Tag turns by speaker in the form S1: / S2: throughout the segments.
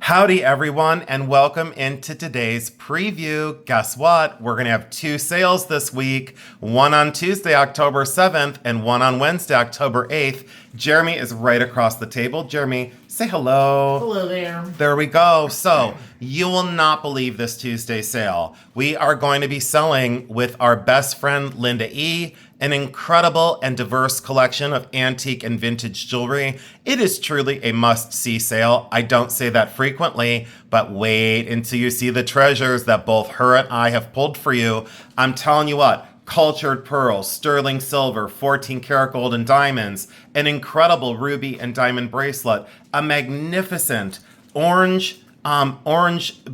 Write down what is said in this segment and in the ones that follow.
S1: Howdy, everyone, and welcome into today's preview. Guess what? We're going to have two sales this week, one on Tuesday, October 7th, and one on Wednesday, October 8th. Jeremy is right across the table. Jeremy, say hello.
S2: Hello there.
S1: There we go. So, you will not believe this Tuesday sale. We are going to be selling with our best friend, Linda E., an incredible and diverse collection of antique and vintage jewelry. It is truly a must-see sale. I don't say that frequently, but wait until you see the treasures that both her and I have pulled for you. I'm telling you what, cultured pearls, sterling silver, 14 karat gold and diamonds, an incredible ruby and diamond bracelet, a magnificent orange,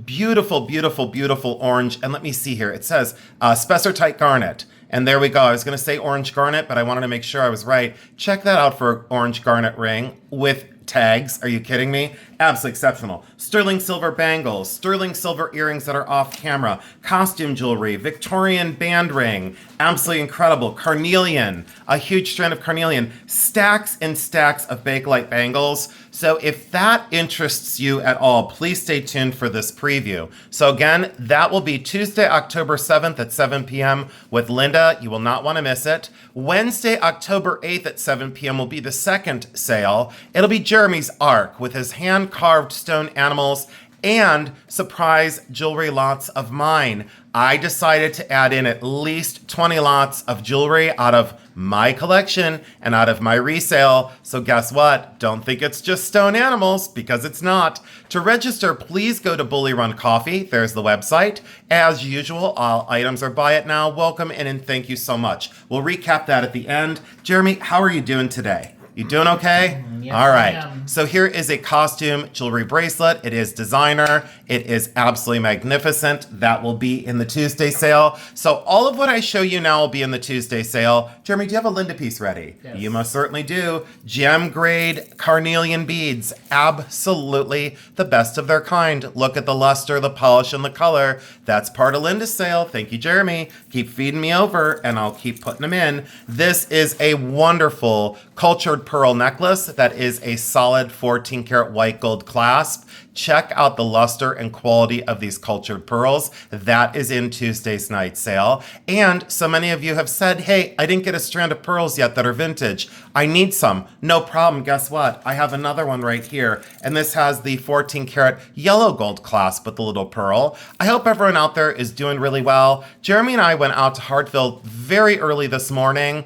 S1: beautiful, beautiful, beautiful orange. And let me see here. It says spessartite garnet. And there we go. I was going to say orange garnet, but I wanted to make sure I was right. Check that out for orange garnet ring with tags. Are you kidding me? Absolutely exceptional. Sterling silver bangles, sterling silver earrings that are off camera, costume jewelry, Victorian band ring, absolutely incredible. Carnelian, a huge strand of carnelian, stacks and stacks of Bakelite bangles. So if that interests you at all, please stay tuned for this preview. So again, that will be Tuesday, October 7th at 7 p.m. with Linda. You will not want to miss it. Wednesday, October 8th at 7 p.m. will be the second sale. It'll be Jeremy's Ark with his hand-carved stone animals and surprise jewelry lots of mine. I decided to add in at least 20 lots of jewelry out of my collection and out of my resale. So guess what? Don't think it's just stone animals, because it's not. To register, please go to Bully Run Coffee. There's the website. As usual, all items are buy it now. Welcome in and thank you so much. We'll recap that at the end. Jeremy, how are you doing today? You doing okay?
S2: Yes,
S1: all right.
S2: I am.
S1: So here is a costume jewelry bracelet. It is designer. It is absolutely magnificent. That will be in the Tuesday sale. So all of what I show you now will be in the Tuesday sale. Jeremy, do you have a Linda piece ready?
S2: Yes.
S1: You most certainly do. Gem grade carnelian beads. Absolutely the best of their kind. Look at the luster, the polish, and the color. That's part of Linda's sale. Thank you, Jeremy. Keep feeding me over and I'll keep putting them in. This is a wonderful cultured pearl necklace that is a solid 14 karat white gold clasp. Check out the luster and quality of these cultured pearls. That is in Tuesday's night sale. And so many of you have said, hey, I didn't get a strand of pearls yet that are vintage. I need some. No problem. Guess what? I have another one right here. And this has the 14 karat yellow gold clasp with the little pearl. I hope everyone out there is doing really well. Jeremy and I went out to Hartville very early this morning.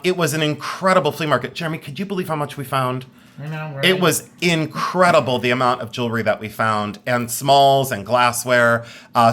S1: It was an incredible flea market. Jeremy, could you believe how much we found?
S2: I know, right?
S1: It was incredible, the amount of jewelry that we found, and smalls and glassware.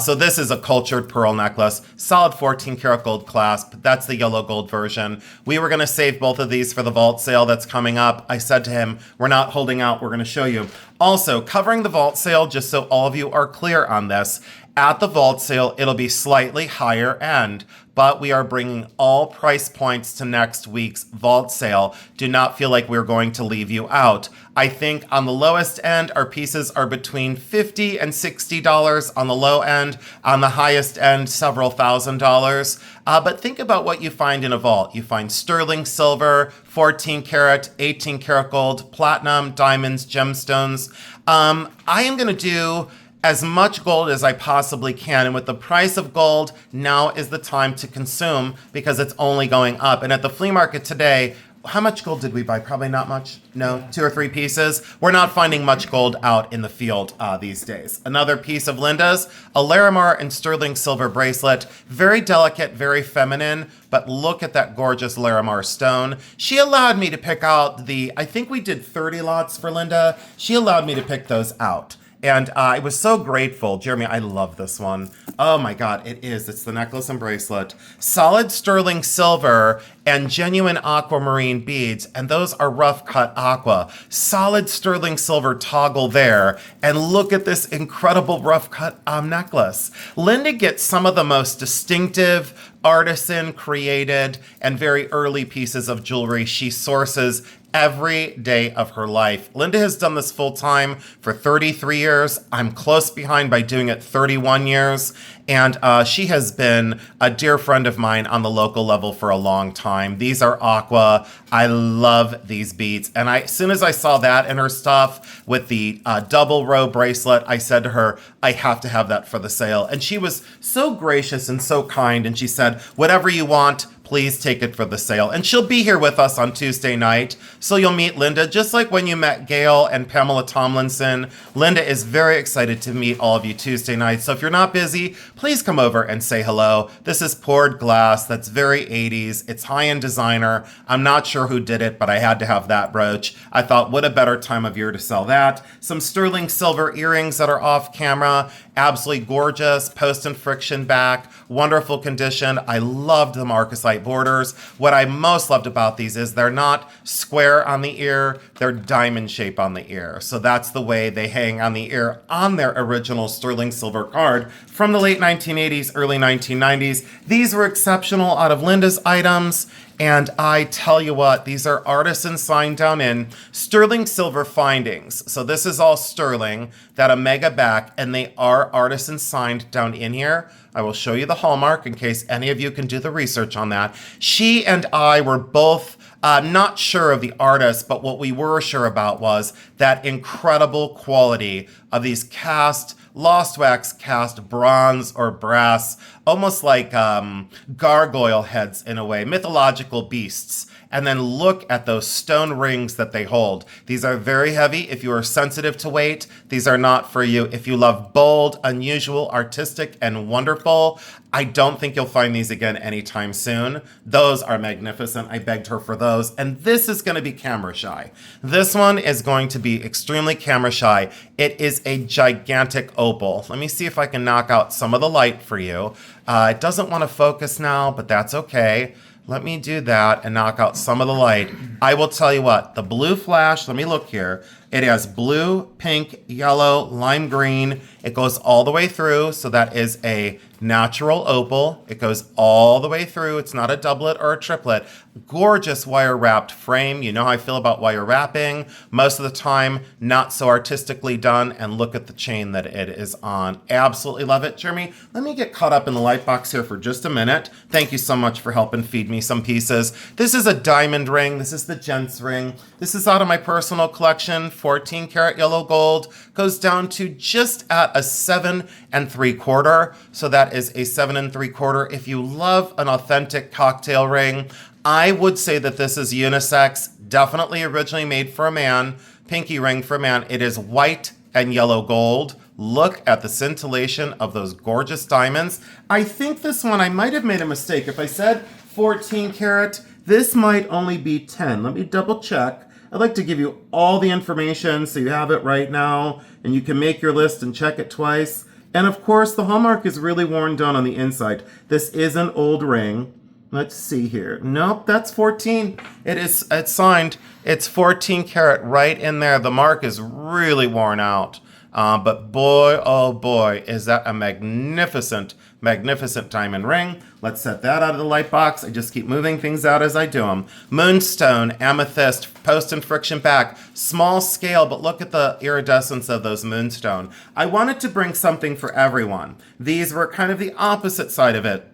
S1: So this is a cultured pearl necklace, solid 14 karat gold clasp. That's the yellow gold version. We were going to save both of these for the vault sale that's coming up. I said to him, we're not holding out. We're going to show you. Also, covering the vault sale, just so all of you are clear on this, at the vault sale, it'll be slightly higher end, but we are bringing all price points to next week's vault sale. Do not feel like we're going to leave you out. I think on the lowest end, our pieces are between $50 and $60 on the low end. On the highest end, several $1,000s. But think about what you find in a vault. You find sterling silver, 14 karat, 18 karat gold, platinum, diamonds, gemstones. I am going to do as much gold as I possibly can. And with the price of gold, now is the time to consume because it's only going up. And at the flea market today, how much gold did we buy? Probably not much. No, 2 or 3 pieces. We're not finding much gold out in the field these days. Another piece of Linda's, a Larimar and sterling silver bracelet. Very delicate, very feminine, but look at that gorgeous Larimar stone. She allowed me to pick out I think we did 30 lots for Linda. She allowed me to pick those out. And I was so grateful. Jeremy, I love this one. Oh my God, it is. It's the necklace and bracelet. Solid sterling silver and genuine aquamarine beads. And those are rough cut aqua. Solid sterling silver toggle there. And look at this incredible rough cut necklace. Linda gets some of the most distinctive, artisan created, and very early pieces of jewelry she sources every day of her life. Linda has done this full time for 33 years. I'm close behind by doing it 31 years. And she has been a dear friend of mine on the local level for a long time. These are aqua. I love these beads. And as soon as I saw that in her stuff with the double row bracelet, I said to her, I have to have that for the sale. And she was so gracious and so kind. And she said, whatever you want, please take it for the sale. And she'll be here with us on Tuesday night. So you'll meet Linda, just like when you met Gail and Pamela Tomlinson. Linda is very excited to meet all of you Tuesday night. So if you're not busy, please come over and say hello. This is poured glass. That's very 80s. It's high-end designer. I'm not sure who did it, but I had to have that brooch. I thought, what a better time of year to sell that. Some sterling silver earrings that are off camera. Absolutely gorgeous. Post and friction back. Wonderful condition. I loved the marcasite borders. What I most loved about these is they're not square on the ear, they're diamond shape on the ear. So that's the way they hang on the ear on their original sterling silver card from the late 1980s, early 1990s. These were exceptional out of Linda's items. And I tell you what, these are artisan signed down in sterling silver findings. So this is all sterling, that Omega back, and they are artisan signed down in here. I will show you the hallmark in case any of you can do the research on that. She and I were both not sure of the artist, but what we were sure about was that incredible quality of these cast, lost wax cast bronze or brass, almost like gargoyle heads in a way, mythological beasts. And then look at those stone rings that they hold. These are very heavy. If you are sensitive to weight, these are not for you. If you love bold, unusual, artistic, and wonderful, I don't think you'll find these again anytime soon. Those are magnificent. I begged her for those. And this is going to be camera shy. This one is going to be extremely camera shy. It is a gigantic opal. Let me see if I can knock out some of the light for you. It doesn't want to focus now, but that's okay. Let me do that and knock out some of the light. I will tell you what, the blue flash, let me look here. It has blue, pink, yellow, lime green. It goes all the way through, so that is a natural opal. It goes all the way through. It's not a doublet or a triplet. Gorgeous wire wrapped frame. You know how I feel about wire wrapping. Most of the time, not so artistically done. And look at the chain that it is on. Absolutely love it. Jeremy, let me get caught up in the light box here for just a minute. Thank you so much for helping feed me some pieces. This is a diamond ring. This is the gents ring. This is out of my personal collection. 14 karat yellow gold. Goes down to just at a 7 3/4. So that is a 7 3/4. If you love an authentic cocktail ring, I would say that this is unisex, definitely originally made for a man, pinky ring for a man. It is white and yellow gold. Look at the scintillation of those gorgeous diamonds. I think this one, I might have made a mistake. If I said 14 karat, this might only be 10. Let me double check. I'd like to give you all the information so you have it right now and you can make your list and check it twice. And of course, the hallmark is really worn down on the inside. This is an old ring. Let's see here. Nope, that's 14. It's signed. It's 14 karat right in there. The mark is really worn out. But boy, oh boy, is that a magnificent, magnificent diamond ring. Let's set that out of the light box. I just keep moving things out as I do them. Moonstone, amethyst, post and friction back. Small scale, but look at the iridescence of those moonstone. I wanted to bring something for everyone. These were kind of the opposite side of it.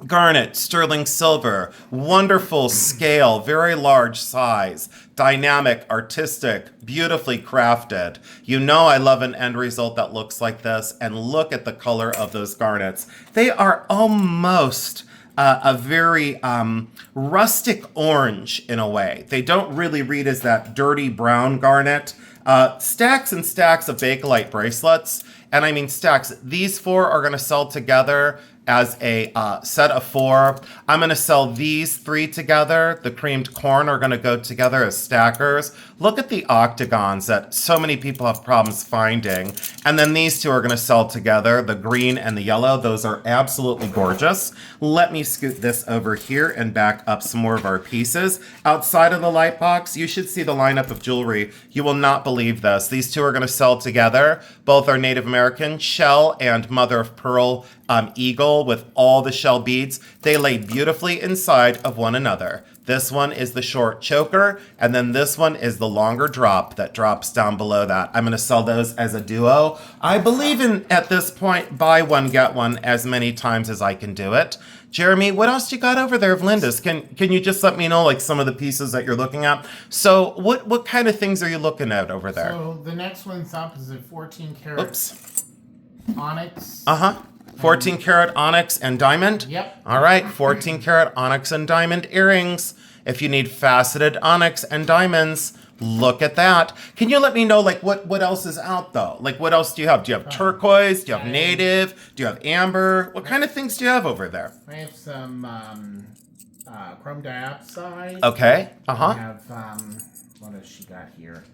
S1: Garnet, sterling silver, wonderful scale, very large size, dynamic, artistic, beautifully crafted. You know I love an end result that looks like this, and look at the color of those garnets. They are almost a very rustic orange in a way. They don't really read as that dirty brown garnet. Stacks and stacks of Bakelite bracelets, and I mean stacks. These four are going to sell together as a set of 4. I'm going to sell these 3 together. The creamed corn are going to go together as stackers. Look at the octagons that so many people have problems finding. And then these 2 are going to sell together, the green and the yellow. Those are absolutely gorgeous. Let me scoot this over here and back up some more of our pieces. Outside of the light box, you should see the lineup of jewelry. You will not believe this. These 2 are going to sell together. Both are Native American, shell and mother of pearl eagle with all the shell beads. They lay beautifully inside of one another. This one is the short choker, and then this one is the longer drop that drops down below that. I'm going to sell those as a duo. I believe in, at this point, buy one, get one as many times as I can do it. Jeremy, what else you got over there of Linda's? Can you just let me know like some of the pieces that you're looking at? So what kind of things are you looking at over there?
S2: So the next one's up is a 14 karat onyx.
S1: 14 karat onyx and diamond?
S2: Yep.
S1: All right, 14 karat onyx and diamond earrings. If you need faceted onyx and diamonds, look at that. Can you let me know like what else is out though? Like what else do you have? Do you have turquoise? Do you have native? Do you have amber? What kind of things do you have over there?
S2: I have some chrome dioxide.
S1: Okay.
S2: I have what has she got here?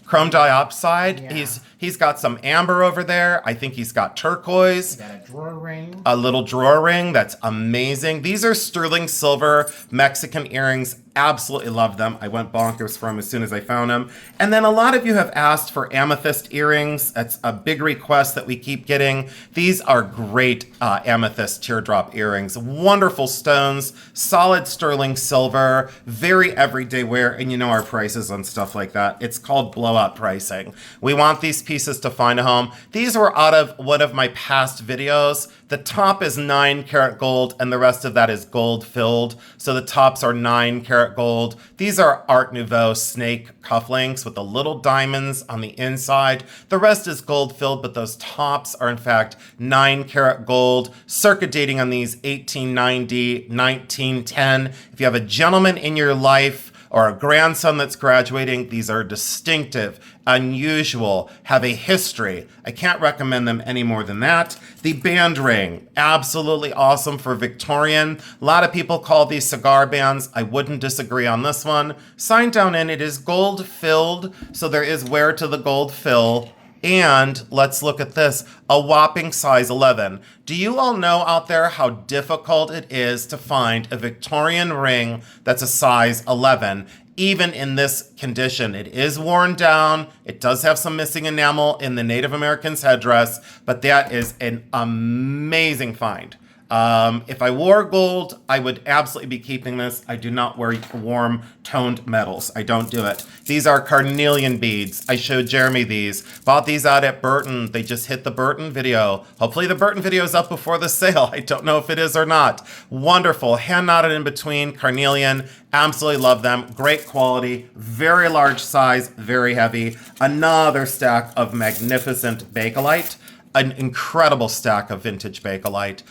S1: Chrome diopside.
S2: Yeah.
S1: He's got some amber over there. I think he's got turquoise.
S2: I got a drawer ring.
S1: A little drawer ring. That's amazing. These are sterling silver Mexican earrings. Absolutely love them. I went bonkers for them as soon as I found them. And then a lot of you have asked for amethyst earrings. That's a big request that we keep getting. These are great amethyst teardrop earrings. Wonderful stones, solid sterling silver, very everyday wear. And you know our prices on stuff like that. It's called blowout pricing. We want these pieces to find a home. These were out of one of my past videos. The top is 9 karat gold and the rest of that is gold filled. So the tops are 9 karat gold. These are Art Nouveau snake cufflinks with the little diamonds on the inside. The rest is gold filled, but those tops are in fact 9 karat gold. Circa dating on these 1890, 1910. If you have a gentleman in your life or a grandson that's graduating, these are distinctive, unusual, have a history. I can't recommend them any more than that. The band ring, absolutely awesome for Victorian. A lot of people call these cigar bands. I wouldn't disagree on this one. Sign down in, it is gold filled, so there is wear to the gold fill. And let's look at this, a whopping size 11. Do you all know out there how difficult it is to find a Victorian ring that's a size 11? Even in this condition, it is worn down. It does have some missing enamel in the Native Americans' headdress, but that is an amazing find. If I wore gold, I would absolutely be keeping this. I do not wear warm toned metals. I don't do it. These are carnelian beads. I showed Jeremy these. Bought these out at Burton. They just hit the Burton video. Hopefully the Burton video is up before the sale. I don't know if it is or not. Wonderful. Hand knotted in between. Carnelian. Absolutely love them. Great quality. Very large size. Very heavy. Another stack of magnificent Bakelite. An incredible stack of vintage Bakelite.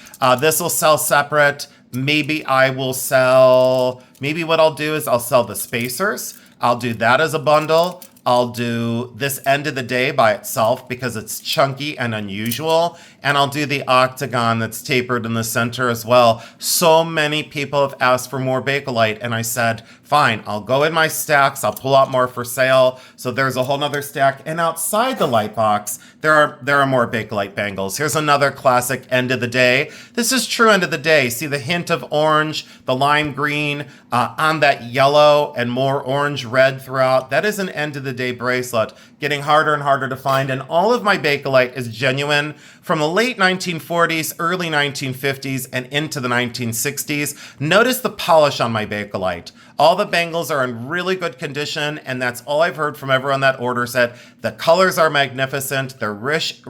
S1: This will sell separate. Maybe what I'll do is I'll sell the spacers. I'll do that as a bundle. I'll do this end of the day by itself because it's chunky and unusual. And I'll do the octagon that's tapered in the center as well. So many people have asked for more Bakelite, and I said, fine, I'll go in my stacks. I'll pull out more for sale. So there's a whole nother stack. And outside the light box, there are more Bakelite bangles. Here's another classic end of the day. This is true end of the day. See the hint of orange, the lime green on that yellow and more orange red throughout. That is an end of the day bracelet. Getting harder and harder to find. And all of my Bakelite is genuine from the late 1940s, early 1950s, and into the 1960s. Notice the polish on my Bakelite. All the bangles are in really good condition, and that's all I've heard from everyone that orders it. The colors are magnificent. They're rich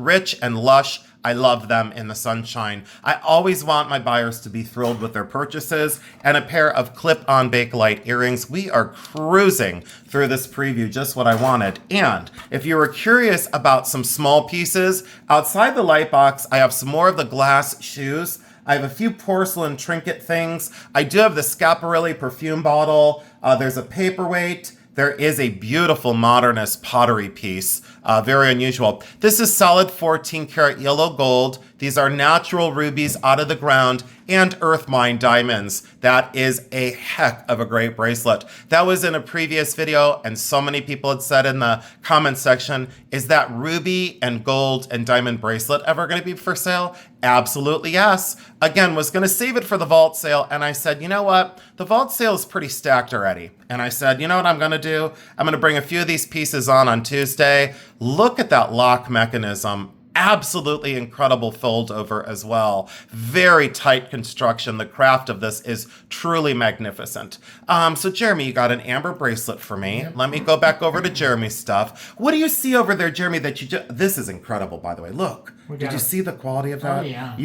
S1: and lush. I love them in the sunshine. I always want my buyers to be thrilled with their purchases. And a pair of clip-on Bakelite earrings. We are cruising through this preview, just what I wanted. And if you were curious about some small pieces, outside the light box, I have some more of the glass shoes. I have a few porcelain trinket things. I do have the Schiaparelli perfume bottle. There's a paperweight. There is a beautiful modernist pottery piece, very unusual. This is solid 14 karat yellow gold. These are natural rubies out of the ground and earth mine diamonds. That is a heck of a great bracelet. That was in a previous video, and so many people had said in the comment section, is that ruby and gold and diamond bracelet ever gonna be for sale? Absolutely yes. Again, was gonna save it for the vault sale, and I said, you know what? The vault sale is pretty stacked already. And I said, you know what I'm gonna do? I'm gonna bring a few of these pieces on Tuesday. Look at that lock mechanism. absolutely incredible fold over as well. Very tight construction. The craft of this is truly magnificent. So Jeremy, you got an amber bracelet for me.
S2: Yep.
S1: Let me go back over to Jeremy's stuff. What do you see over there, Jeremy, that you just... This is incredible, by the way. Look. Did you see the quality of that?
S2: Oh, yeah.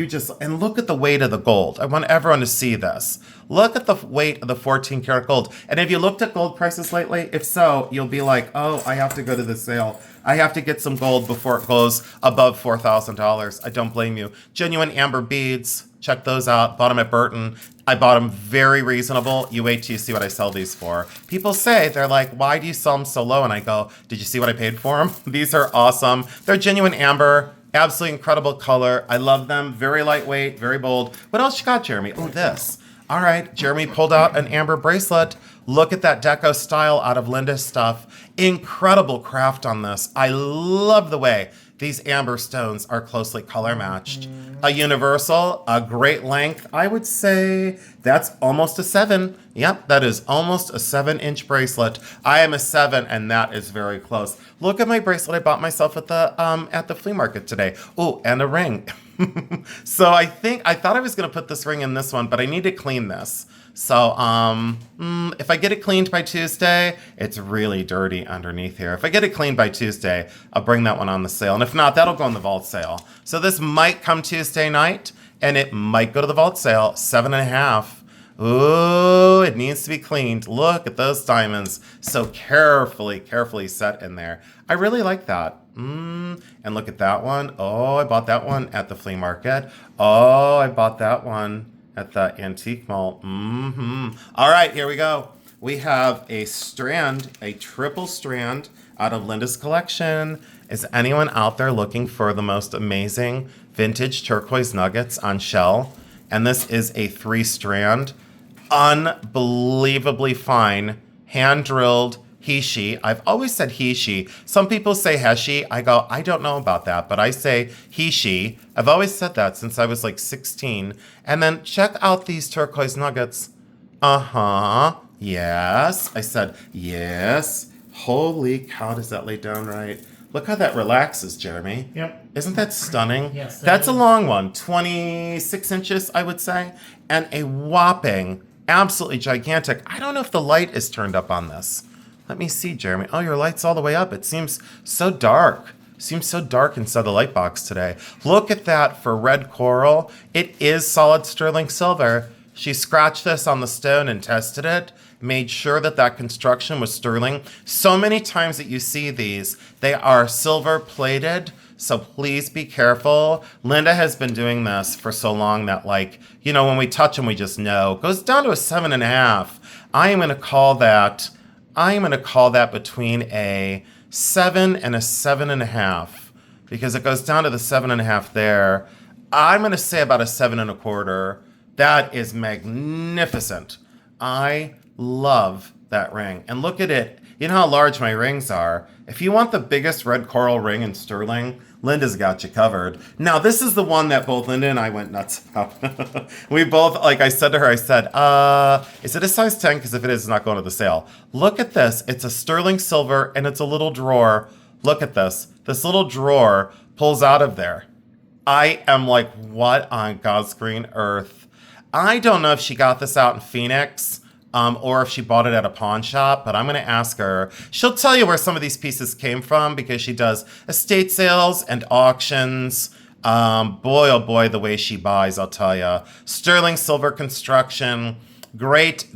S1: And look at the weight of the gold. I want everyone to see this. Look at the weight of the 14 karat gold. And have you looked at gold prices lately? If so, you'll be like, oh, I have to go to the sale. I have to get some gold before it goes above $4,000. I don't blame you. Genuine amber beads. Check those out. Bought them at Burton. I bought them very reasonable. You wait till you see what I sell these for. People say, they're like, why do you sell them so low? And I go, did you see what I paid for them? These are awesome. They're genuine amber. Absolutely incredible color. I love them. Very lightweight, very bold. What else you got, Jeremy? Oh, this. All right, Jeremy pulled out an amber bracelet. Look at that deco style out of Linda's stuff. Incredible craft on this. I love the way these amber stones are closely color matched. A universal, a great length. I would say that's almost a 7. Yep, that is almost a 7-inch bracelet. I am a 7, and that is very close. Look at my bracelet I bought myself at the flea market today. Oh, and a ring. So I thought I was gonna put this ring in this one, but I need to clean this. So if I get it cleaned by Tuesday, it's really dirty underneath here. If I get it cleaned by Tuesday, I'll bring that one on the sale. And if not, that'll go on the vault sale. So this might come Tuesday night, and it might go to the vault sale, 7.5. Ooh, it needs to be cleaned. Look at those diamonds. So carefully set in there. I really like that. And look at that one. Oh, I bought that one at the flea market. Oh, I bought that one at the antique mall. All right, here we go. We have a strand, a triple strand out of Linda's collection. Is anyone out there looking for the most amazing vintage turquoise nuggets on shell? And this is a 3-strand, unbelievably fine, hand-drilled he-she. I've always said he-she. Some people say he-she. I go, I don't know about that, but I say he-she. I've always said that since I was like 16. And then check out these turquoise nuggets. Yes. I said, yes. Holy cow, does that lay down right? Look how that relaxes, Jeremy.
S2: Yep.
S1: Isn't that stunning?
S2: Yes.
S1: That's a long one, 26 inches, I would say, and a whopping, absolutely gigantic. I don't know if the light is turned up on this. Let me see, Jeremy. Oh, your light's all the way up. It seems so dark. Seems so dark inside the light box today. Look at that for red coral. It is solid sterling silver. She scratched this on the stone and tested it, made sure that that construction was sterling. So many times that you see these, they are silver plated, so please be careful. Linda has been doing this for so long that, like, you know, when we touch them, we just know. It goes down to a 7.5. I am going to call that between a 7 and a 7.5, because it goes down to the 7.5 there. I'm going to say about a 7.25. That is magnificent. I love that ring. And look at it. You know how large my rings are. If you want the biggest red coral ring in sterling, Linda's got you covered. Now, this is the one that both Linda and I went nuts about. We both, like I said to her, I said, is it a size 10? Because if it is, it's not going to the sale. Look at this. It's a sterling silver, and it's a little drawer. Look at this. This little drawer pulls out of there. I am like, what on God's green earth? I don't know if she got this out in Phoenix or if she bought it at a pawn shop, but I'm going to ask her. She'll tell you where some of these pieces came from because she does estate sales and auctions. Boy, oh boy, the way she buys, I'll tell you. Sterling silver construction, great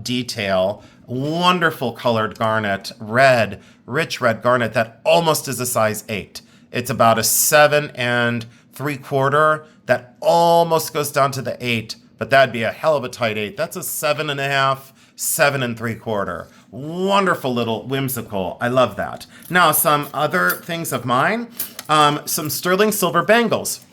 S1: detail. Wonderful colored garnet, red, rich red garnet that almost is a size 8. It's about a 7.75. That almost goes down to the 8, but that'd be a hell of a tight 8. That's a 7.5, 7.75. Wonderful little whimsical. I love that. Now, some other things of mine. Some sterling silver bangles.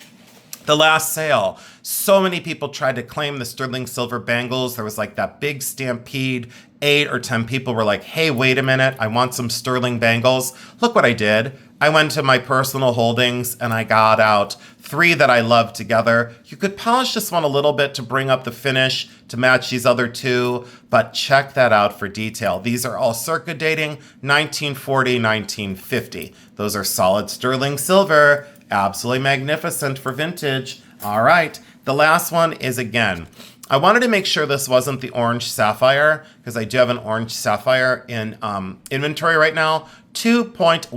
S1: The last sale, so many people tried to claim the sterling silver bangles. There was like that big stampede. 8 or 10 people were like, hey, wait a minute, I want some sterling bangles. Look what I did. I went to my personal holdings and I got out 3 that I love together. You could polish this one a little bit to bring up the finish to match these other 2, but check that out for detail. These are all circa dating 1940, 1950. Those are solid sterling silver. Absolutely magnificent for vintage. All right, the last one is, again, I wanted to make sure this wasn't the orange sapphire because I do have an orange sapphire in inventory right now. 2.15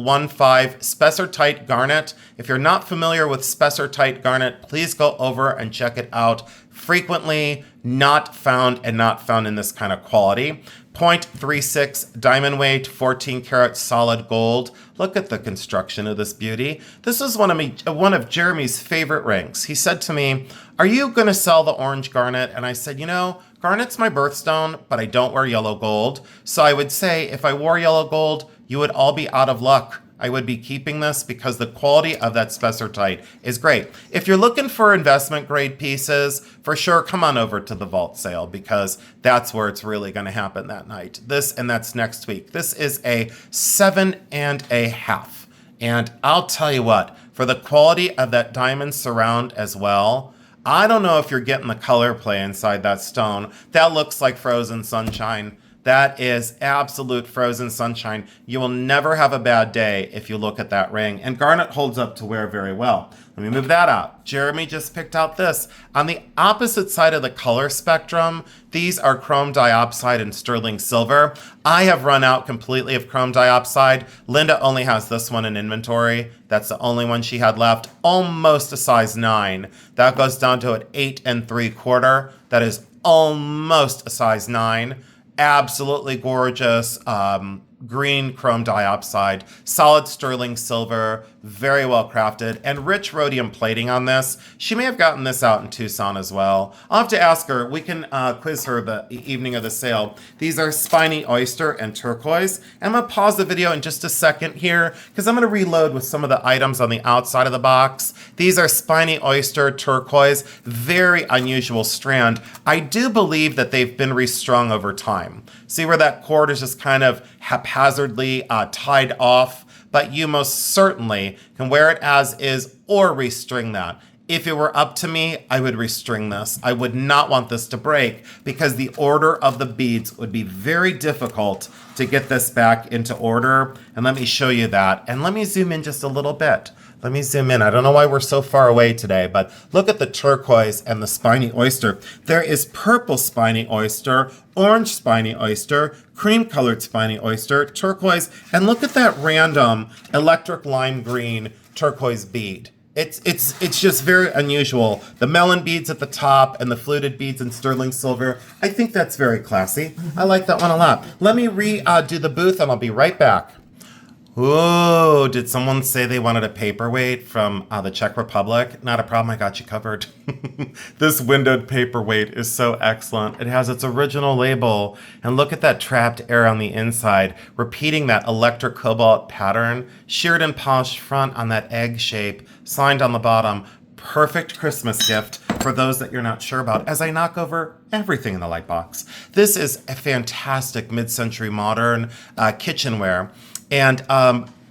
S1: Spessartite garnet. If you're not familiar with Spessartite garnet, please go over and check it out. Frequently not found and not found in this kind of quality. 0.36 diamond weight, 14 karat solid gold. Look at the construction of this beauty. This is one of Jeremy's favorite rings. He said to me, are you going to sell the orange garnet? And I said, you know, garnet's my birthstone, but I don't wear yellow gold. So I would say if I wore yellow gold, you would all be out of luck. I would be keeping this because the quality of that Spessartite is great. If you're looking for investment grade pieces, for sure, come on over to the vault sale because that's where it's really going to happen that night. And that's next week. This is a 7.5. And I'll tell you what, for the quality of that diamond surround as well, I don't know if you're getting the color play inside that stone. That looks like frozen sunshine. That is absolute frozen sunshine. You will never have a bad day if you look at that ring. And garnet holds up to wear very well. Let me move that out. Jeremy just picked out this. On the opposite side of the color spectrum, these are chrome diopside and sterling silver. I have run out completely of chrome diopside. Linda only has this one in inventory. That's the only one she had left. Almost a size 9. That goes down to an 8 3/4. That is almost a size 9. Absolutely gorgeous green chrome diopside, solid sterling silver, very well crafted, and rich rhodium plating on this. She may have gotten this out in Tucson as well. I'll have to ask her. We can quiz her the evening of the sale. These are spiny oyster and turquoise. I'm going to pause the video in just a second here because I'm going to reload with some of the items on the outside of the box. These are spiny oyster turquoise, very unusual strand. I do believe that they've been restrung over time. See where that cord is just kind of haphazardly tied off, but you most certainly can wear it as is or restring that. If it were up to me, I would restring this. I would not want this to break because the order of the beads would be very difficult to get this back into order. And let me show you that. And let me zoom in just a little bit. Let me zoom in. I don't know why we're so far away today, but look at the turquoise and the spiny oyster. There is purple spiny oyster, orange spiny oyster, cream-colored spiny oyster, turquoise, and look at that random electric lime green turquoise bead. It's just very unusual. The melon beads at the top and the fluted beads in sterling silver. I think that's very classy. I like that one a lot. Let me redo the booth and I'll be right back. Ooh, did someone say they wanted a paperweight from the Czech Republic? Not a problem, I got you covered. This windowed paperweight is so excellent. It has its original label, and look at that trapped air on the inside, repeating that electric cobalt pattern, sheared and polished front on that egg shape, signed on the bottom. Perfect Christmas gift for those that you're not sure about as I knock over everything in the light box. This is a fantastic mid-century modern kitchenware. And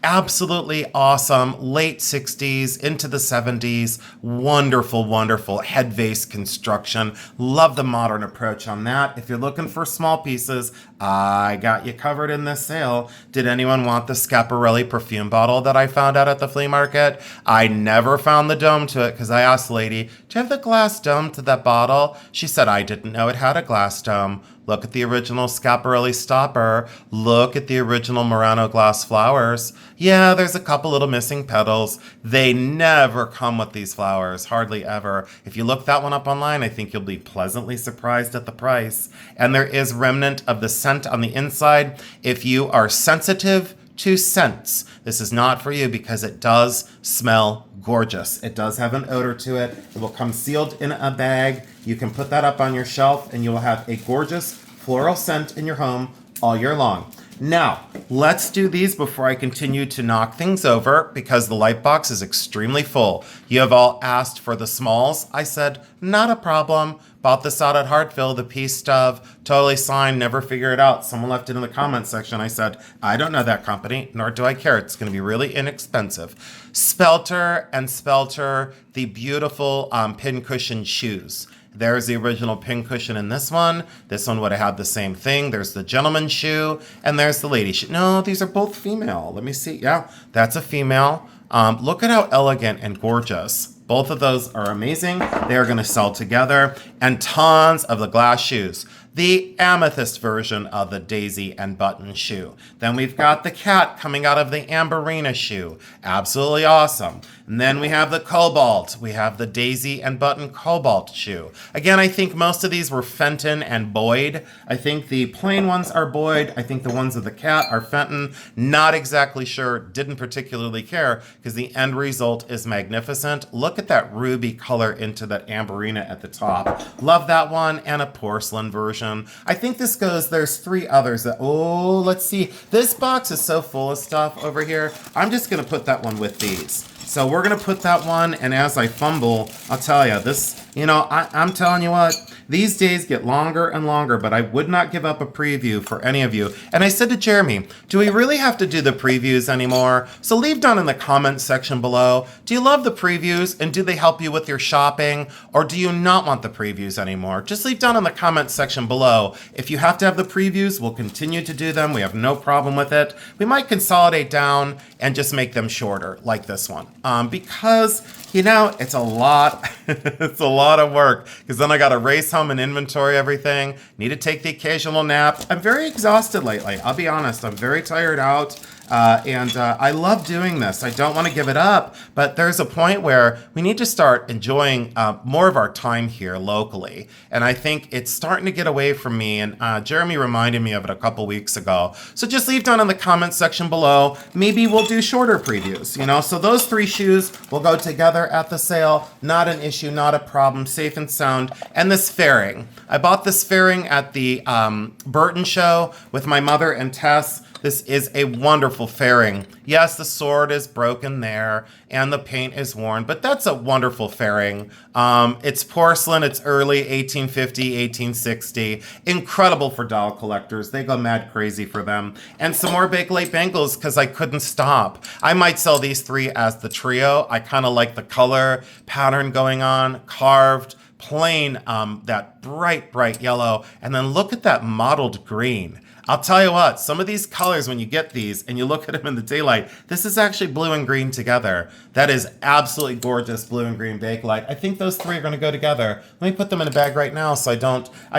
S1: absolutely awesome, late 60s into the 70s, wonderful, wonderful head vase construction. Love the modern approach on that. If you're looking for small pieces, I got you covered in this sale. Did anyone want the Schiaparelli perfume bottle that I found out at the flea market? I never found the dome to it because I asked the lady, do you have the glass dome to that bottle? She said, I didn't know it had a glass dome. Look at the original Schiaparelli stopper. Look at the original Murano glass flowers. Yeah, there's a couple little missing petals. They never come with these flowers, hardly ever. If you look that one up online, I think you'll be pleasantly surprised at the price. And there is remnant of the scent on the inside. If you are sensitive to scents, this is not for you because it does smell gorgeous. It does have an odor to it. It will come sealed in a bag. You can put that up on your shelf and you will have a gorgeous floral scent in your home all year long. Now, let's do these before I continue to knock things over because the light box is extremely full. You have all asked for the smalls. I said, not a problem. Bought this out at Hartville, the piece stub, totally signed, never figure it out. Someone left it in the comments section. I said, I don't know that company, nor do I care. It's going to be really inexpensive. Spelter and Spelter, the beautiful pincushion shoes. There's the original pincushion in this one. This one would have had the same thing. There's the gentleman's shoe, and there's the lady shoe. No, these are both female. Let me see. Yeah, that's a female. Look at how elegant and gorgeous. Both of those are amazing. They are going to sell together. And tons of the glass shoes. The amethyst version of the daisy and button shoe. Then we've got the cat coming out of the amberina shoe. Absolutely awesome. And then we have the cobalt. We have the daisy and button cobalt shoe. Again, I think most of these were Fenton and Boyd. I think the plain ones are Boyd. I think the ones of the cat are Fenton. Not exactly sure. Didn't particularly care because the end result is magnificent. Look at that ruby color into that amberina at the top. Love that one, and a porcelain version. I think this goes, there's 3 others that, oh, let's see. This box is so full of stuff over here. I'm just going to put that one with these. So we're going to put that one, and as I fumble, I'll tell you, this, I'm telling you what, these days get longer and longer, but I would not give up a preview for any of you. And I said to Jeremy, do we really have to do the previews anymore? So leave down in the comments section below, do you love the previews, and do they help you with your shopping, or do you not want the previews anymore? Just leave down in the comments section below. If you have to have the previews, we'll continue to do them. We have no problem with it. We might consolidate down and just make them shorter, like this one. Because, it's a lot, it's a lot of work, because then I got to race home and inventory everything, need to take the occasional nap. I'm very exhausted lately. I'll be honest, I'm very tired out. And I love doing this. I don't want to give it up, but there's a point where we need to start enjoying more of our time here locally. And I think it's starting to get away from me. And Jeremy reminded me of it a couple weeks ago. So just leave down in the comments section below. Maybe we'll do shorter previews, So those 3 shoes will go together at the sale. Not an issue, not a problem, safe and sound. And this fairing. I bought this fairing at the Burton show with my mother and Tess. This is a wonderful fairing. Yes, the sword is broken there and the paint is worn, but that's a wonderful fairing. It's porcelain. It's early 1850, 1860. Incredible for doll collectors. They go mad crazy for them. And some more Bakelite bangles because I couldn't stop. I might sell these 3 as the trio. I kind of like the color pattern going on, carved, plain, that bright yellow. And then look at that mottled green. I'll tell you what, some of these colors, when you get these and you look at them in the daylight, this is actually blue and green together. That is absolutely gorgeous blue and green Bakelite. I think those 3 are going to go together. Let me put them in a bag right now so I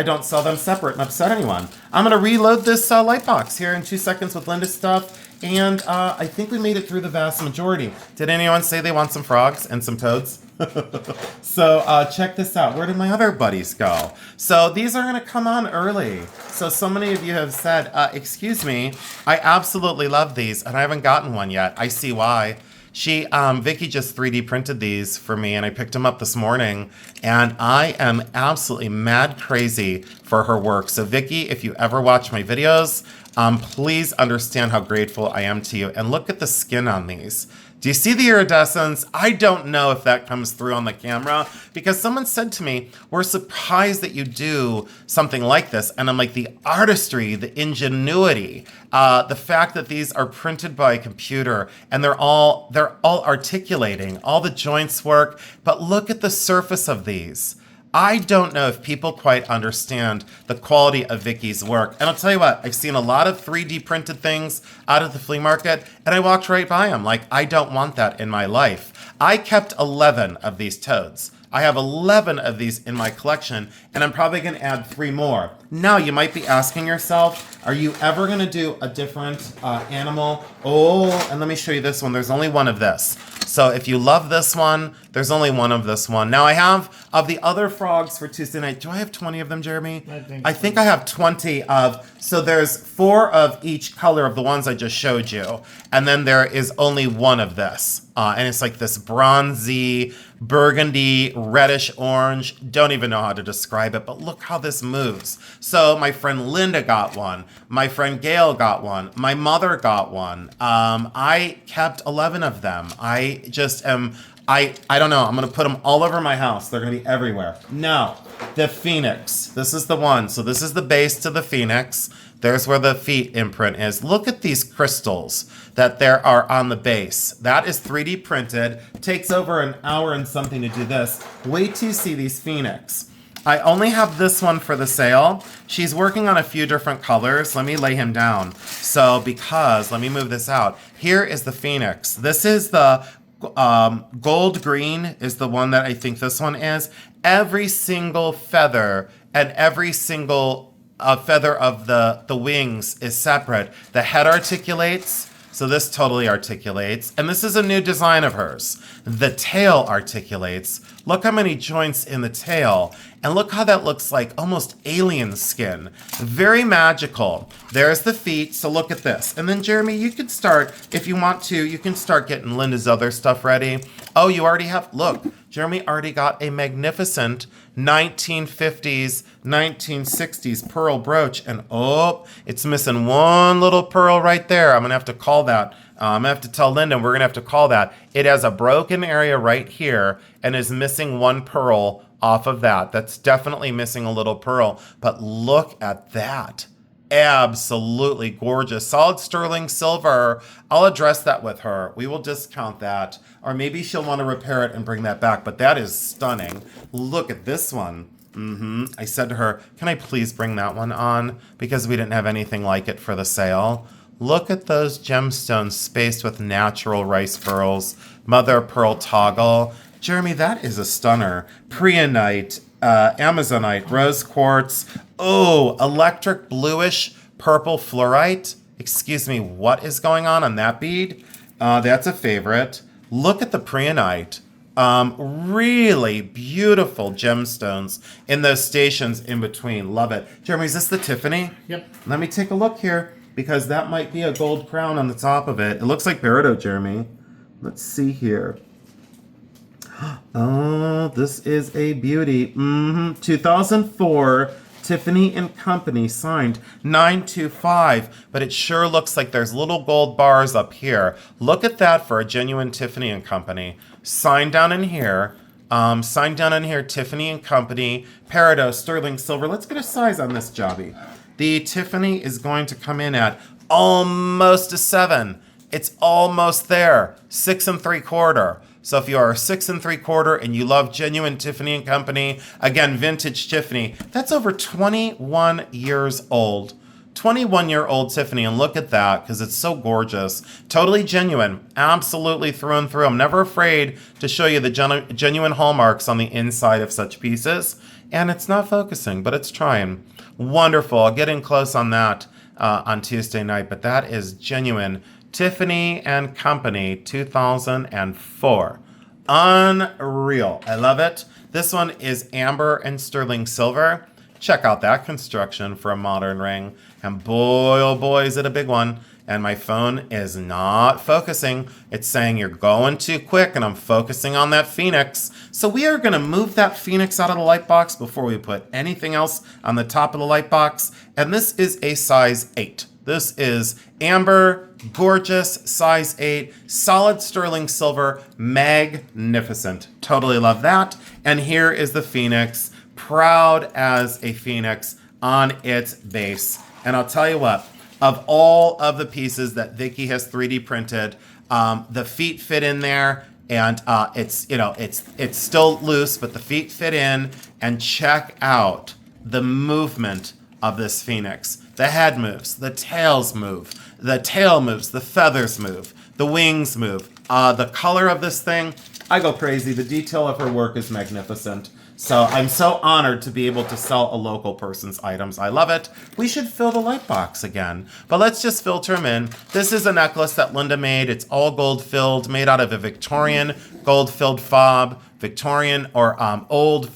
S1: don't sell them separate and upset anyone. I'm going to reload this light box here in 2 seconds with Linda's stuff. And I think we made it through the vast majority. Did anyone say they want some frogs and some toads? So check this out. Where did my other buddies go? So these are going to come on early. So many of you have said, excuse me, I absolutely love these, and I haven't gotten one yet. I see why. Vicky just 3D printed these for me, and I picked them up this morning, and I am absolutely mad crazy for her work. So Vicky, if you ever watch my videos, please understand how grateful I am to you. And look at the skin on these. Do you see the iridescence? I don't know if that comes through on the camera because someone said to me, we're surprised that you do something like this. And I'm like, the artistry, the ingenuity, the fact that these are printed by a computer and they're all articulating, all the joints work, but look at the surface of these. I don't know if people quite understand the quality of Vicky's work. And I'll tell you what, I've seen a lot of 3D printed things out of the flea market, and I walked right by them. Like, I don't want that in my life. I kept 11 of these toads. I have 11 of these in my collection, and I'm probably going to add 3 more. Now, you might be asking yourself, are you ever going to do a different animal? Oh, and let me show you this one. There's only one of this. So if you love this one, there's only one of this one. Now, I have, of the other frogs for Tuesday night, do I have 20 of them, Jeremy? I think I have 20 of, so there's 4 of each color of the ones I just showed you. And then there is only one of this. And it's like this bronzy, burgundy, reddish orange. Don't even know how to describe it, but look how this moves. So my friend Linda got one. My friend Gail got one. My mother got one. I kept 11 of them. I just am, I don't know. I'm going to put them all over my house. They're going to be everywhere. Now, the Phoenix. This is the one. So this is the base to the Phoenix. There's where the feet imprint is. Look at these crystals that there are on the base. That is 3D printed. Takes over an hour and something to do this. Wait till you see these Phoenix. I only have this one for the sale. She's working on a few different colors. Let me lay him down. So because, let me move this out. Here is the Phoenix. This is the gold green is the one that I think this one is. Every single feather and every single feather of the wings is separate. The head articulates, so this totally articulates. And this is a new design of hers. The tail articulates. Look how many joints in the tail. And look how that looks like almost alien skin. Very magical. There's the feet, so look at this. And then Jeremy, you can start, if you want to, you can start getting Linda's other stuff ready. Oh, you already have, look, Jeremy already got a magnificent 1950s, 1960s pearl brooch. And oh, it's missing one little pearl right there. I'm gonna have to call that. I'm gonna have to tell Linda, we're gonna have to call that. It has a broken area right here and is missing one pearl off of that. That's definitely missing a little pearl, but look at that. Absolutely gorgeous. Solid sterling silver. I'll address that with her. We will discount that. Or maybe she'll want to repair it and bring that back, but that is stunning. Look at this one. I said to her, can I please bring that one on? Because we didn't have anything like it for the sale. Look at those gemstones spaced with natural rice pearls. Mother of pearl toggle. Jeremy, that is a stunner. Preonite, Amazonite, rose quartz. Oh, electric bluish purple fluorite. Excuse me, what is going on that bead? That's a favorite. Look at the preonite. Really beautiful gemstones in those stations in between. Love it. Jeremy, is this the Tiffany?
S2: Yep.
S1: Let me take a look here because that might be a gold crown on the top of it. It looks like peridot, Jeremy. Let's see here. Oh, this is a beauty. 2004, Tiffany and Company, signed 925, but it sure looks like there's little gold bars up here. Look at that for a genuine Tiffany and Company. Signed down in here. Tiffany and Company, peridot, sterling silver. Let's get a size on this jobby. The Tiffany is going to come in at almost a 7. It's almost there. 6 3/4. So if you are 6 3/4 and you love genuine Tiffany and Company, again, vintage Tiffany, that's over 21 years old. 21-year-old Tiffany, and look at that, because it's so gorgeous. Totally genuine, absolutely through and through. I'm never afraid to show you the genuine hallmarks on the inside of such pieces. And it's not focusing, but it's trying. Wonderful. I'll get in close on that on Tuesday night, but that is genuine Tiffany and Company 2004. Unreal. I love it. This one is amber and sterling silver. Check out that construction for a modern ring. And boy, oh boy, is it a big one. And my phone is not focusing. It's saying you're going too quick, and I'm focusing on that Phoenix. So we are going to move that Phoenix out of the light box before we put anything else on the top of the light box. And this is a size 8. This is amber, gorgeous, size 8, solid sterling silver, magnificent. Totally love that. And here is the Phoenix, proud as a Phoenix on its base. And I'll tell you what, of all of the pieces that Vicky has 3D printed, the feet fit in there, and it's still loose, but the feet fit in. And check out the movement of this Phoenix. The head moves, the tails move, the tail moves, the feathers move, the wings move. The color of this thing, I go crazy. The detail of her work is magnificent. So I'm so honored to be able to sell a local person's items. I love it. We should fill the light box again. But let's just filter them in. This is a necklace that Linda made. It's all gold filled, made out of a Victorian gold filled fob, Victorian or old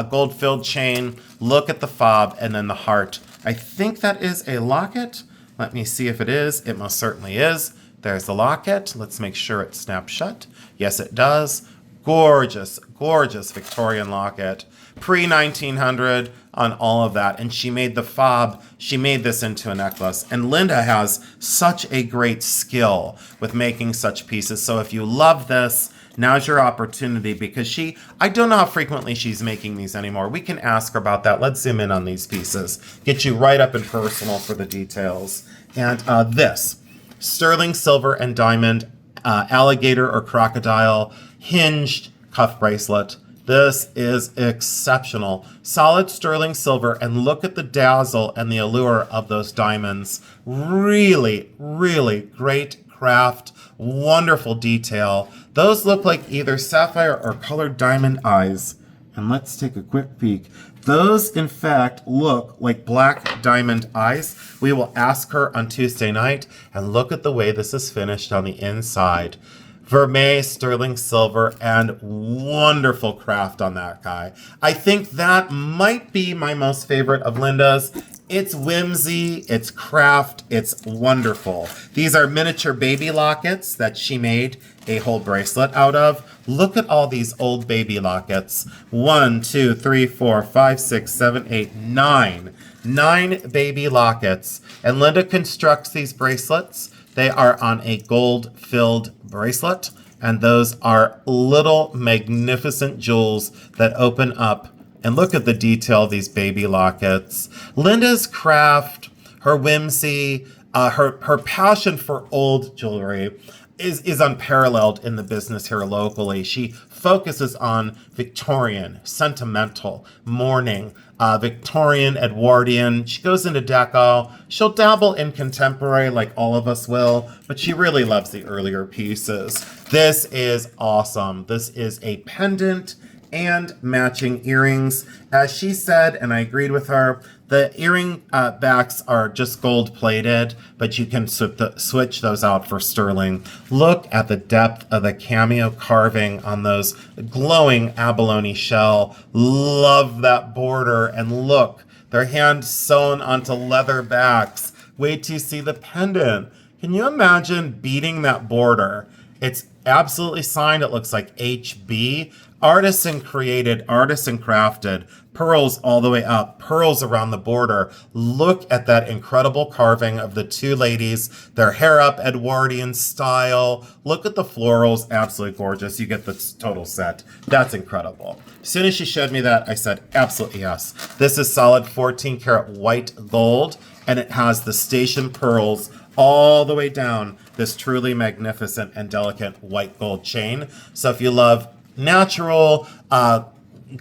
S1: gold filled chain. Look at the fob and then the heart. I think that is a locket. Let me see if it is. It most certainly is. There's the locket. Let's make sure it snaps shut. Yes, it does. Gorgeous, gorgeous Victorian locket. Pre-1900 on all of that. And she made the fob. She made this into a necklace. And Linda has such a great skill with making such pieces. So if you love this, now's your opportunity, because I don't know how frequently she's making these anymore. We can ask her about that. Let's zoom in on these pieces. Get you right up and personal for the details. And this, sterling silver and diamond, alligator or crocodile, hinged cuff bracelet. This is exceptional. Solid sterling silver, and look at the dazzle and the allure of those diamonds. Really, really great craft, wonderful detail. Those look like either sapphire or colored diamond eyes. And let's take a quick peek. Those, in fact, look like black diamond eyes. We will ask her on Tuesday night, and look at the way this is finished on the inside. Vermeil, sterling silver, and wonderful craft on that guy. I think that might be my most favorite of Linda's. It's whimsy, it's craft, it's wonderful. These are miniature baby lockets that she made a whole bracelet out of. Look at all these old baby lockets. 1, 2, 3, 4, 5, 6, 7, 8, 9. 9 baby lockets. And Linda constructs these bracelets. They are on a gold-filled bracelet, and those are little magnificent jewels that open up. And look at the detail of these baby lockets. Linda's craft, her whimsy, her passion for old jewelry is unparalleled in the business here locally. She focuses on Victorian, sentimental, mourning, Victorian, Edwardian. She goes into deco. She'll dabble in contemporary like all of us will, but she really loves the earlier pieces. This is awesome. This is a pendant and matching earrings. As she said, and I agreed with her, the earring backs are just gold plated, but you can switch those out for sterling. Look at the depth of the cameo carving on those glowing abalone shell. Love that border. And look, they're hand sewn onto leather backs. Wait till you see the pendant. Can you imagine beating that border? It's absolutely signed. It looks like HB. Artisan created, artisan crafted, pearls all the way up, pearls around the border. Look at that incredible carving of the two ladies, their hair up Edwardian style. Look at the florals, absolutely gorgeous. You get the total set. That's incredible. As soon as she showed me that, I said, absolutely yes. This is solid 14 karat white gold, and it has the station pearls all the way down this truly magnificent and delicate white gold chain. So if you love natural,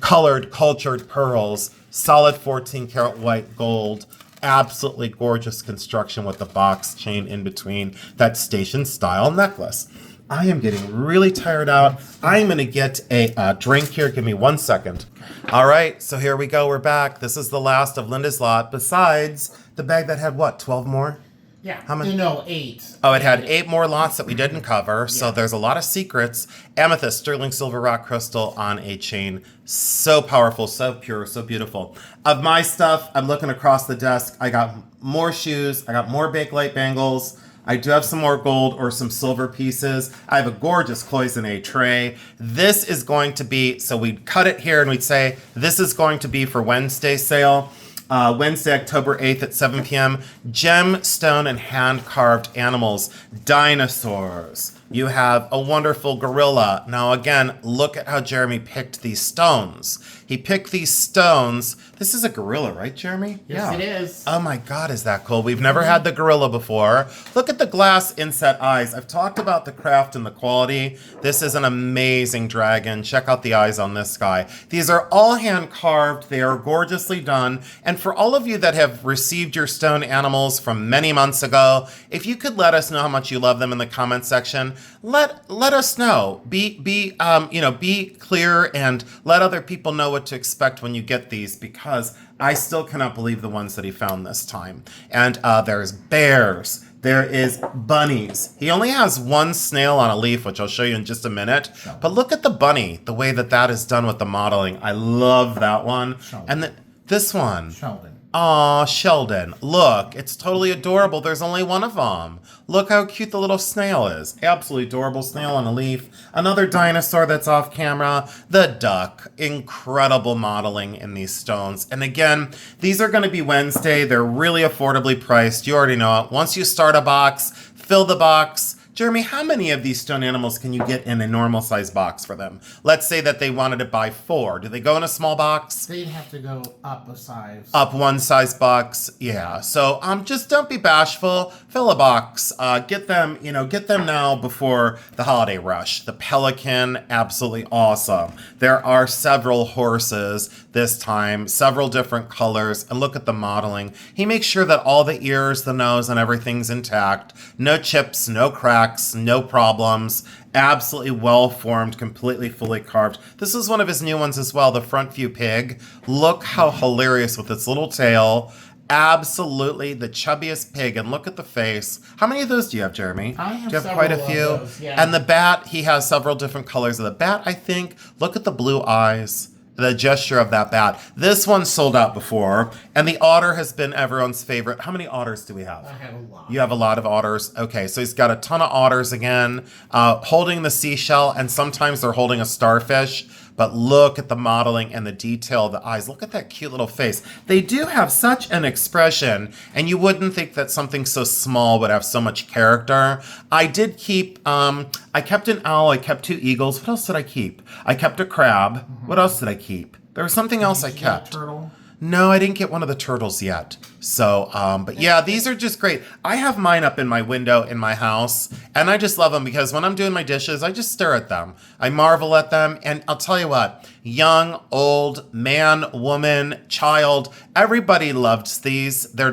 S1: colored, cultured pearls, solid 14 karat white gold, absolutely gorgeous construction with the box chain in between, that station style necklace. I am getting really tired out. I'm going to get a drink here. Give me 1 second. All right, so here we go. We're back. This is the last of Linda's lot, besides the bag that had what, 12 more?
S2: Yeah.
S1: How many?
S2: No, 8.
S1: Oh, it had 8 more lots that we didn't cover. So there's a lot of secrets. Amethyst, sterling silver rock crystal on a chain. So powerful, so pure, so beautiful. Of my stuff, I'm looking across the desk. I got more shoes. I got more Bakelite bangles. I do have some more gold or some silver pieces. I have a gorgeous cloisonne tray. This is going to be, so we'd cut it here and we'd say, this is going to be for Wednesday's sale. Wednesday, October 8th at 7 p.m. Gemstone and hand-carved animals. Dinosaurs. You have a wonderful gorilla. Now again, look at how Jeremy picked these stones. He picked these stones. This is a gorilla, right, Jeremy?
S2: Yes, it is.
S1: Oh my God, is that cool? We've never had the gorilla before. Look at the glass inset eyes. I've talked about the craft and the quality. This is an amazing dragon. Check out the eyes on this guy. These are all hand carved. They are gorgeously done. And for all of you that have received your stone animals from many months ago, if you could let us know how much you love them in the comment section, let us know. Be clear and let other people know what to expect when you get these, because I still cannot believe the ones that he found this time. And there's bears. There is bunnies. He only has one snail on a leaf, which I'll show you in just a minute. But look at the bunny, the way that is done with the modeling. I love that one.
S2: Sheldon.
S1: And this one.
S2: Sheldon.
S1: Aw, Sheldon, look, it's totally adorable. There's only one of them. Look how cute the little snail is. Absolutely adorable snail on a leaf. Another dinosaur that's off camera. The duck. Incredible modeling in these stones. And again, these are going to be Wednesday. They're really affordably priced. You already know it. Once you start a box, fill the box. Jeremy, how many of these stone animals can you get in a normal size box for them? Let's say that they wanted to buy 4. Do they go in a small box?
S2: They'd have to go up a size.
S1: Up one size box, yeah. So just don't be bashful. Fill a box. Get them now before the holiday rush. The pelican, absolutely awesome. There are several horses this time, several different colors, and look at the modeling. He makes sure that all the ears, the nose, and everything's intact. No chips, no cracks, no problems. Absolutely well formed, completely fully carved. This is one of his new ones as well, the front view pig. Look how hilarious with its little tail. Absolutely the chubbiest pig, and look at the face. How many of those do you have, Jeremy?
S2: I have
S1: do you have quite a
S2: several
S1: few?
S2: of those, yeah.
S1: And the bat, he has several different colors of the bat, I think. Look at the blue eyes. The gesture of that bat. This one sold out before, and the otter has been everyone's favorite. How many otters do we have?
S2: I have a lot.
S1: You have a lot of otters. Okay, so he's got a ton of otters again, holding the seashell, and sometimes they're holding a starfish. But look at the modeling and the detail of the eyes. Look at that cute little face. They do have such an expression, and you wouldn't think that something so small would have so much character. I did keep, I kept an owl, I kept 2 eagles. What else did I keep? I kept a crab. Mm-hmm. What else did I keep? There was something else I kept.
S2: Turtle?
S1: No, I didn't get one of the turtles yet. So, but yeah, these are just great. I have mine up in my window in my house, and I just love them because when I'm doing my dishes, I just stare at them. I marvel at them, and I'll tell you what, young, old, man, woman, child, everybody loves these. They're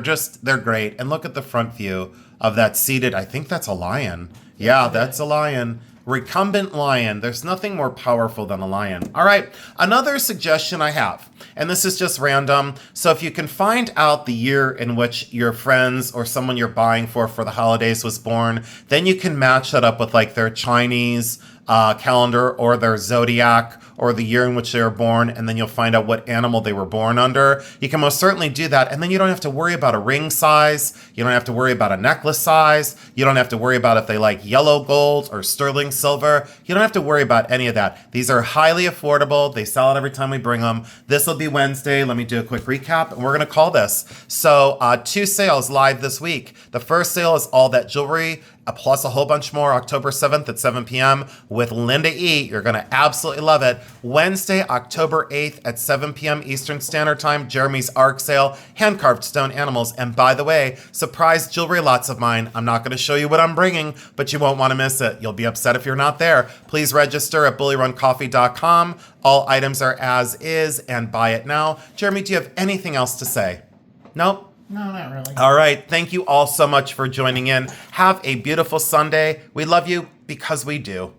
S1: great. And look at the front view of that seated, I think that's a lion. Yeah, that's a lion. Recumbent lion. There's nothing more powerful than a lion. All right, another suggestion I have, and this is just random. So if you can find out the year in which your friends or someone you're buying for the holidays was born, then you can match that up with like their Chinese calendar or their zodiac or the year in which they were born, and then you'll find out what animal they were born under. You can most certainly do that, and then you don't have to worry about a ring size. You don't have to worry about a necklace size. You don't have to worry about if they like yellow gold or sterling silver. You don't have to worry about any of that. These are highly affordable. They sell it every time we bring them. This will be Wednesday. Let me do a quick recap, and we're going to call this. So 2 sales live this week. The first sale is all that jewelry, plus a whole bunch more, October 7th at 7 p.m. with Linda E. You're going to absolutely love it. Wednesday, October 8th at 7 p.m. Eastern Standard Time, Jeremy's Arc Sale, hand-carved stone animals. And by the way, surprise jewelry lots of mine. I'm not going to show you what I'm bringing, but you won't want to miss it. You'll be upset if you're not there. Please register at bullyruncoffee.com. All items are as is, and buy it now. Jeremy, do you have anything else to say? Nope.
S2: No, not really.
S1: All right. Thank you all so much for joining in. Have a beautiful Sunday. We love you because we do.